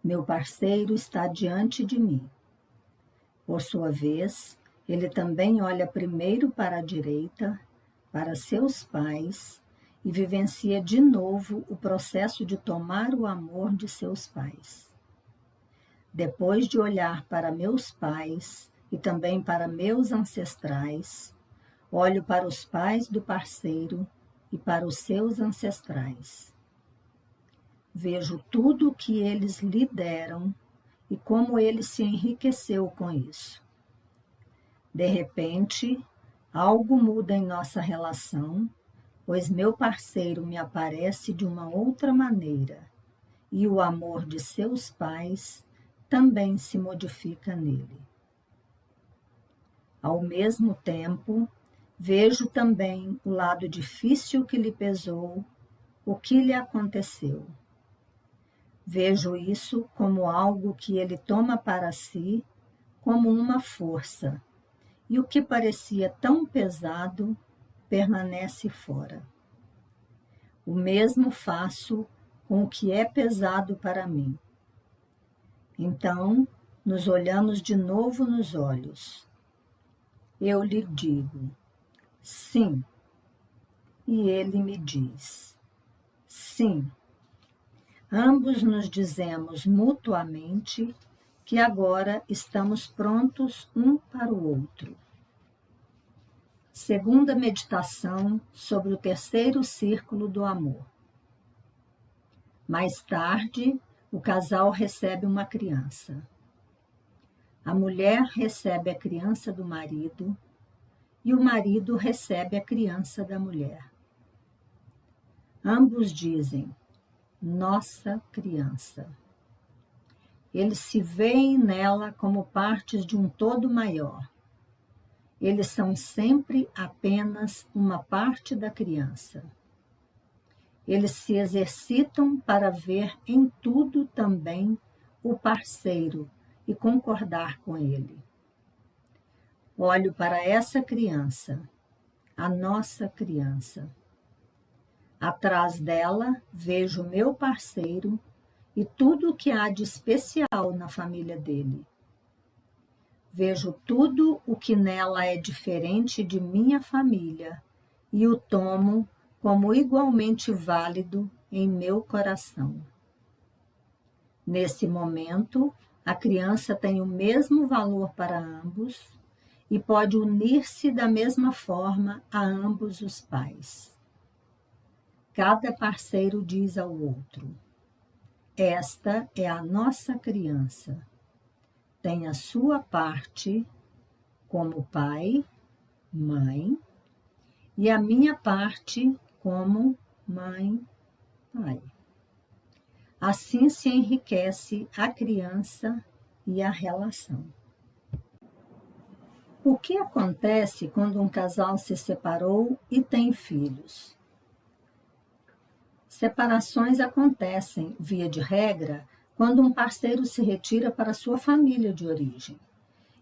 Meu parceiro está diante de mim. Por sua vez, ele também olha primeiro para a direita, para seus pais, e vivencia de novo o processo de tomar o amor de seus pais. Depois de olhar para meus pais e também para meus ancestrais, olho para os pais do parceiro e para os seus ancestrais. Vejo tudo o que eles lhe deram e como ele se enriqueceu com isso. De repente, algo muda em nossa relação, pois meu parceiro me aparece de uma outra maneira e o amor de seus pais também se modifica nele. Ao mesmo tempo, vejo também o lado difícil que lhe pesou, o que lhe aconteceu. Vejo isso como algo que ele toma para si, como uma força, e o que parecia tão pesado permanece fora. O mesmo faço com o que é pesado para mim. Então, nos olhamos de novo nos olhos. Eu lhe digo, sim. E ele me diz, sim. Ambos nos dizemos mutuamente que agora estamos prontos um para o outro. Segunda meditação sobre o terceiro círculo do amor. Mais tarde, o casal recebe uma criança. A mulher recebe a criança do marido e o marido recebe a criança da mulher. Ambos dizem, nossa criança. Eles se veem nela como partes de um todo maior. Eles são sempre apenas uma parte da criança. Eles se exercitam para ver em tudo também o parceiro e concordar com ele. Olho para essa criança, a nossa criança. Atrás dela vejo meu parceiro e tudo o que há de especial na família dele. Vejo tudo o que nela é diferente de minha família e o tomo como igualmente válido em meu coração. Nesse momento, a criança tem o mesmo valor para ambos e pode unir-se da mesma forma a ambos os pais. Cada parceiro diz ao outro, esta é a nossa criança. Tem a sua parte como pai, mãe, e a minha parte como mãe, pai. Assim se enriquece a criança e a relação. O que acontece quando um casal se separou e tem filhos? Separações acontecem, via de regra, quando um parceiro se retira para sua família de origem.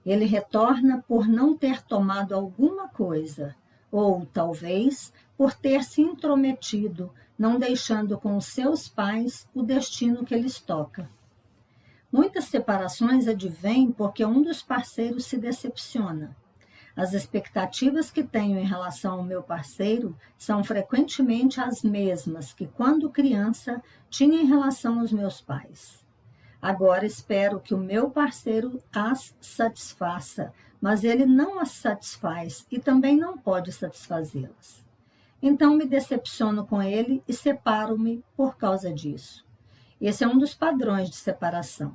Ele retorna por não ter tomado alguma coisa, ou, talvez, por ter se intrometido, não deixando com os seus pais o destino que lhes toca. Muitas separações advêm porque um dos parceiros se decepciona. As expectativas que tenho em relação ao meu parceiro são frequentemente as mesmas que, quando criança, tinha em relação aos meus pais. Agora espero que o meu parceiro as satisfaça, mas ele não as satisfaz e também não pode satisfazê-las. Então me decepciono com ele e separo-me por causa disso. Esse é um dos padrões de separação.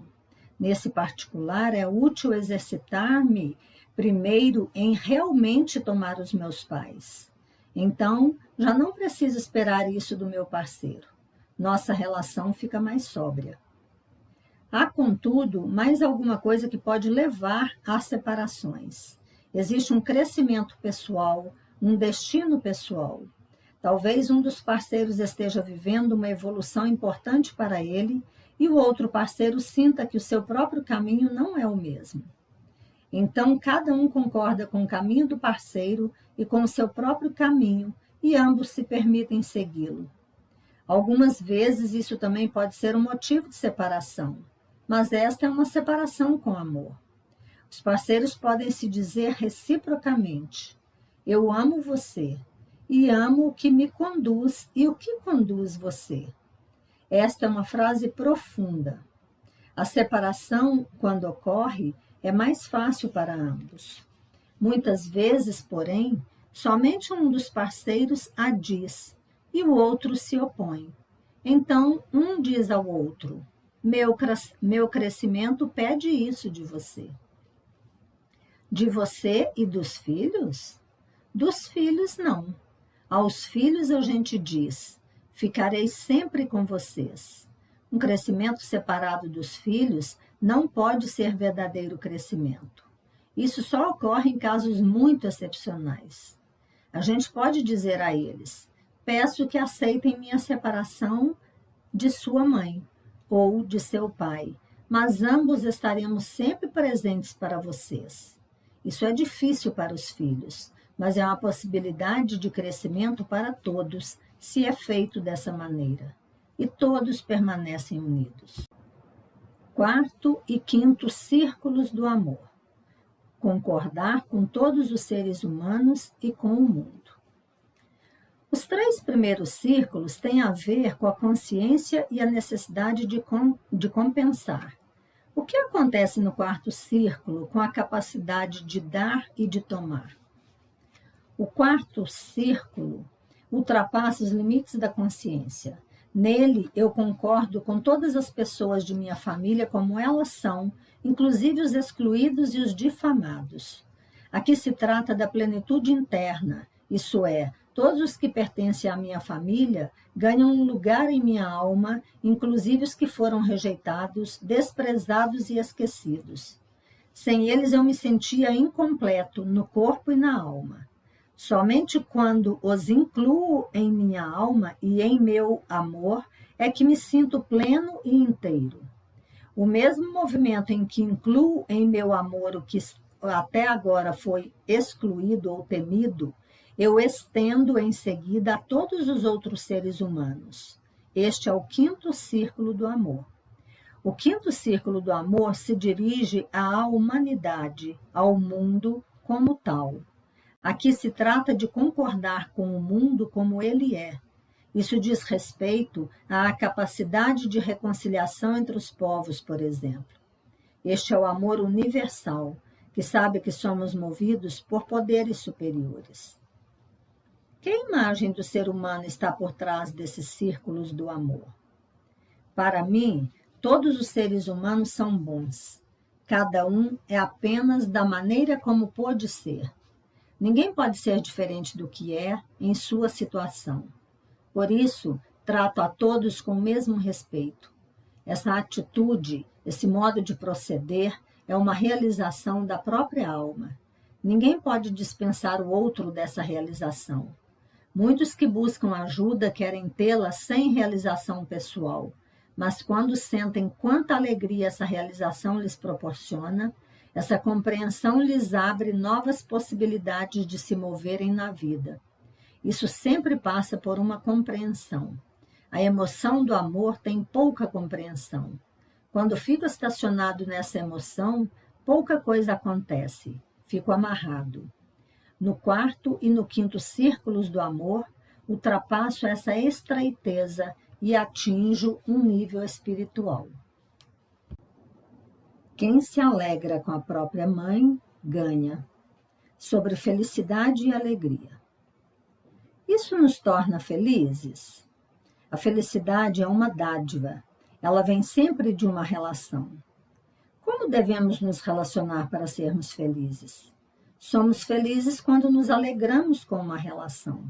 Nesse particular, é útil exercitar-me primeiro em realmente tomar os meus pais. Então, já não preciso esperar isso do meu parceiro. Nossa relação fica mais sóbria. Há, contudo, mais alguma coisa que pode levar às separações. Existe um crescimento pessoal, um destino pessoal. Talvez um dos parceiros esteja vivendo uma evolução importante para ele e o outro parceiro sinta que o seu próprio caminho não é o mesmo. Então, cada um concorda com o caminho do parceiro e com o seu próprio caminho, e ambos se permitem segui-lo. Algumas vezes isso também pode ser um motivo de separação, mas esta é uma separação com amor. Os parceiros podem se dizer reciprocamente: eu amo você, e amo o que me conduz e o que conduz você. Esta é uma frase profunda. A separação, quando ocorre, é mais fácil para ambos. Muitas vezes, porém, somente um dos parceiros a diz e o outro se opõe. Então, um diz ao outro: meu crescimento pede isso de você. De você e dos filhos? Dos filhos, não. Aos filhos a gente diz: ficarei sempre com vocês. Um crescimento separado dos filhos não pode ser verdadeiro crescimento. Isso só ocorre em casos muito excepcionais. A gente pode dizer a eles: peço que aceitem minha separação de sua mãe ou de seu pai, mas ambos estaremos sempre presentes para vocês. Isso é difícil para os filhos, mas é uma possibilidade de crescimento para todos, se é feito dessa maneira. E todos permanecem unidos. Quarto e quinto círculos do amor. Concordar com todos os seres humanos e com o mundo. Os 3 primeiros círculos têm a ver com a consciência e a necessidade de compensar. O que acontece no quarto círculo com a capacidade de dar e de tomar? O quarto círculo ultrapassa os limites da consciência. Nele, eu concordo com todas as pessoas de minha família como elas são, inclusive os excluídos e os difamados. Aqui se trata da plenitude interna, isso é, todos os que pertencem à minha família ganham um lugar em minha alma, inclusive os que foram rejeitados, desprezados e esquecidos. Sem eles eu me sentia incompleto no corpo e na alma. Somente quando os incluo em minha alma e em meu amor é que me sinto pleno e inteiro. O mesmo movimento em que incluo em meu amor o que até agora foi excluído ou temido, eu estendo em seguida a todos os outros seres humanos. Este é o quinto círculo do amor. O quinto círculo do amor se dirige à humanidade, ao mundo como tal. Aqui se trata de concordar com o mundo como ele é. Isso diz respeito à capacidade de reconciliação entre os povos, por exemplo. Este é o amor universal, que sabe que somos movidos por poderes superiores. Que imagem do ser humano está por trás desses círculos do amor? Para mim, todos os seres humanos são bons. Cada um é apenas da maneira como pôde ser. Ninguém pode ser diferente do que é em sua situação. Por isso, trato a todos com o mesmo respeito. Essa atitude, esse modo de proceder, é uma realização da própria alma. Ninguém pode dispensar o outro dessa realização. Muitos que buscam ajuda querem tê-la sem realização pessoal, mas quando sentem quanta alegria essa realização lhes proporciona, essa compreensão lhes abre novas possibilidades de se moverem na vida. Isso sempre passa por uma compreensão. A emoção do amor tem pouca compreensão. Quando fico estacionado nessa emoção, pouca coisa acontece, fico amarrado. No quarto e no quinto círculos do amor, ultrapasso essa estreiteza e atinjo um nível espiritual. Quem se alegra com a própria mãe, ganha. Sobre felicidade e alegria. Isso nos torna felizes? A felicidade é uma dádiva. Ela vem sempre de uma relação. Como devemos nos relacionar para sermos felizes? Somos felizes quando nos alegramos com uma relação.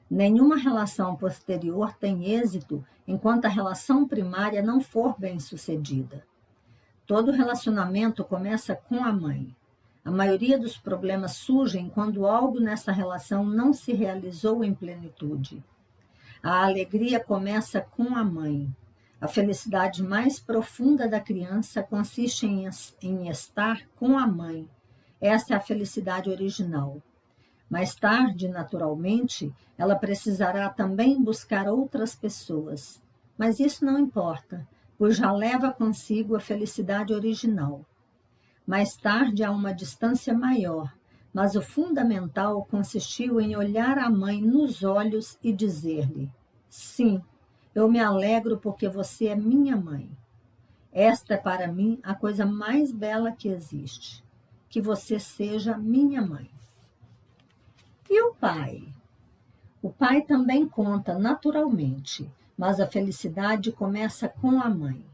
Nenhuma relação posterior tem êxito enquanto a relação primária não for bem-sucedida. Todo relacionamento começa com a mãe. A maioria dos problemas surgem quando algo nessa relação não se realizou em plenitude. A alegria começa com a mãe. A felicidade mais profunda da criança consiste em estar com a mãe. Essa é a felicidade original. Mais tarde, naturalmente, ela precisará também buscar outras pessoas. Mas isso não importa, pois já leva consigo a felicidade original. Mais tarde há uma distância maior, mas o fundamental consistiu em olhar a mãe nos olhos e dizer-lhe: sim, eu me alegro porque você é minha mãe. Esta é para mim a coisa mais bela que existe, que você seja minha mãe. E o pai? O pai também conta naturalmente, mas a felicidade começa com a mãe.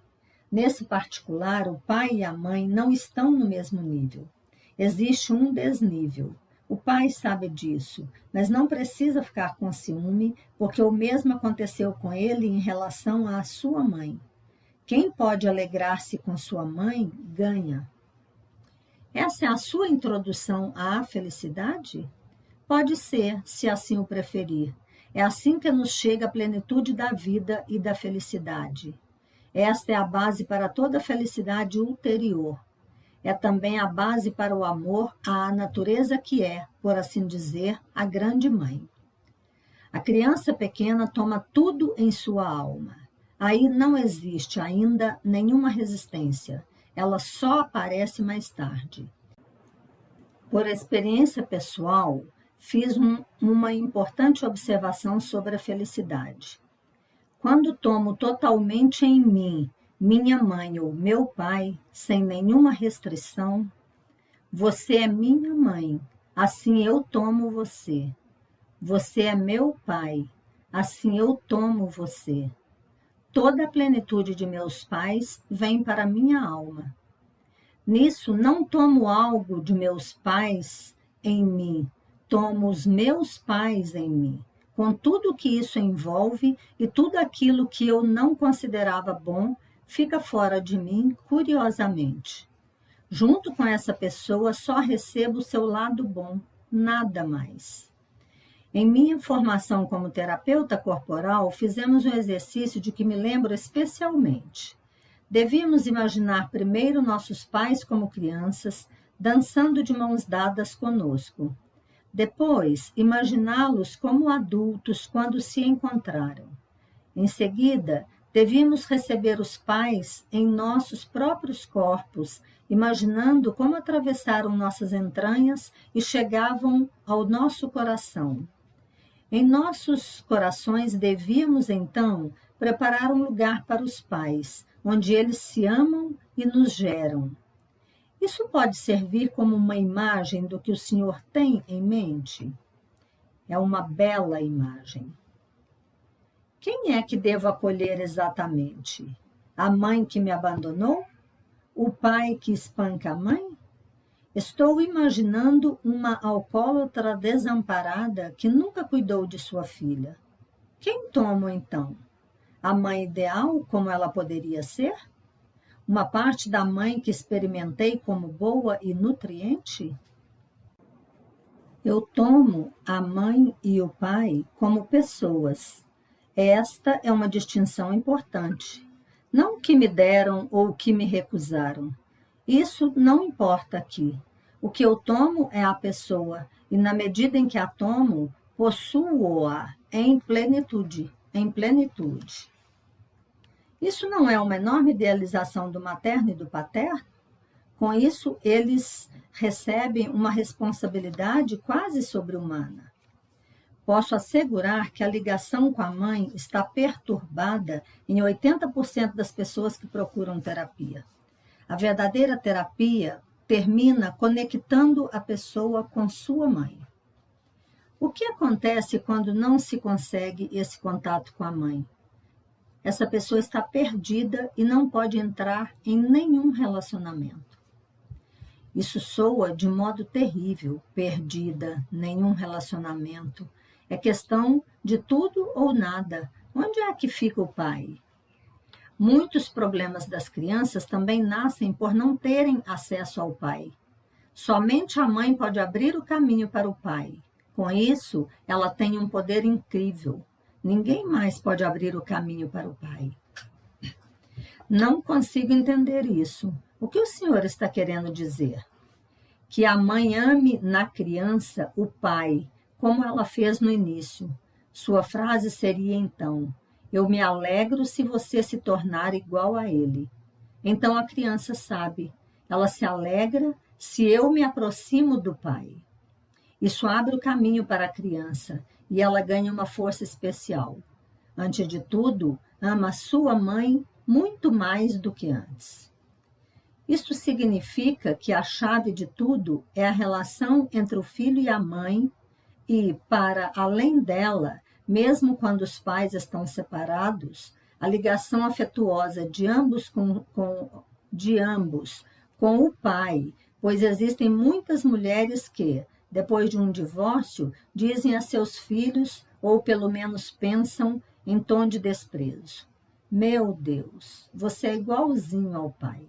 Nesse particular, o pai e a mãe não estão no mesmo nível. Existe um desnível. O pai sabe disso, mas não precisa ficar com ciúme, porque o mesmo aconteceu com ele em relação à sua mãe. Quem pode alegrar-se com sua mãe, ganha. Essa é a sua introdução à felicidade? Pode ser, se assim o preferir. É assim que nos chega a plenitude da vida e da felicidade. Esta é a base para toda a felicidade ulterior. É também a base para o amor à natureza que é, por assim dizer, a grande mãe. A criança pequena toma tudo em sua alma. Aí não existe ainda nenhuma resistência. Ela só aparece mais tarde. Por experiência pessoal, fiz uma importante observação sobre a felicidade. Quando tomo totalmente em mim, minha mãe ou meu pai, sem nenhuma restrição, você é minha mãe, assim eu tomo você. Você é meu pai, assim eu tomo você. Toda a plenitude de meus pais vem para minha alma. Nisso não tomo algo de meus pais em mim, tomo os meus pais em mim, com tudo o que isso envolve e tudo aquilo que eu não considerava bom fica fora de mim curiosamente. Junto com essa pessoa só recebo o seu lado bom, nada mais. Em minha formação como terapeuta corporal, fizemos um exercício de que me lembro especialmente. Devíamos imaginar primeiro nossos pais como crianças, dançando de mãos dadas conosco. Depois, imaginá-los como adultos quando se encontraram. Em seguida, devíamos receber os pais em nossos próprios corpos, imaginando como atravessaram nossas entranhas e chegavam ao nosso coração. Em nossos corações, devíamos, então, preparar um lugar para os pais, onde eles se amam e nos geram. Isso pode servir como uma imagem do que o Senhor tem em mente? É uma bela imagem. Quem é que devo acolher exatamente? A mãe que me abandonou? O pai que espanca a mãe? Estou imaginando uma alcoólatra desamparada que nunca cuidou de sua filha. Quem tomo, então? A mãe ideal, como ela poderia ser? Uma parte da mãe que experimentei como boa e nutriente? Eu tomo a mãe e o pai como pessoas. Esta é uma distinção importante. Não o que me deram ou o que me recusaram. Isso não importa aqui. O que eu tomo é a pessoa, e na medida em que a tomo, possuo-a em plenitude, em plenitude. Isso não é uma enorme idealização do materno e do paterno? Com isso, eles recebem uma responsabilidade quase sobre-humana. Posso assegurar que a ligação com a mãe está perturbada em 80% das pessoas que procuram terapia. A verdadeira terapia termina conectando a pessoa com sua mãe. O que acontece quando não se consegue esse contato com a mãe? Essa pessoa está perdida e não pode entrar em nenhum relacionamento. Isso soa de modo terrível, perdida, nenhum relacionamento. É questão de tudo ou nada. Onde é que fica o pai? Muitos problemas das crianças também nascem por não terem acesso ao pai. Somente a mãe pode abrir o caminho para o pai. Com isso, ela tem um poder incrível. Ninguém mais pode abrir o caminho para o pai. Não consigo entender isso. O que o senhor está querendo dizer? Que a mãe ame na criança o pai, como ela fez no início. Sua frase seria então: eu me alegro se você se tornar igual a ele. Então a criança sabe, ela se alegra se eu me aproximo do pai. Isso abre o caminho para a criança e ela ganha uma força especial. Antes de tudo, ama sua mãe muito mais do que antes. Isto significa que a chave de tudo é a relação entre o filho e a mãe e, para além dela, mesmo quando os pais estão separados, a ligação afetuosa de ambos com o pai, pois existem muitas mulheres que, depois de um divórcio, dizem a seus filhos, ou pelo menos pensam, em tom de desprezo: meu Deus, você é igualzinho ao pai.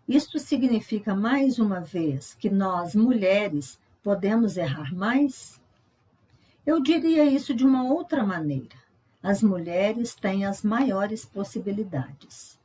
Isto significa, mais uma vez, que nós, mulheres, podemos errar mais? Eu diria isso de uma outra maneira. As mulheres têm as maiores possibilidades.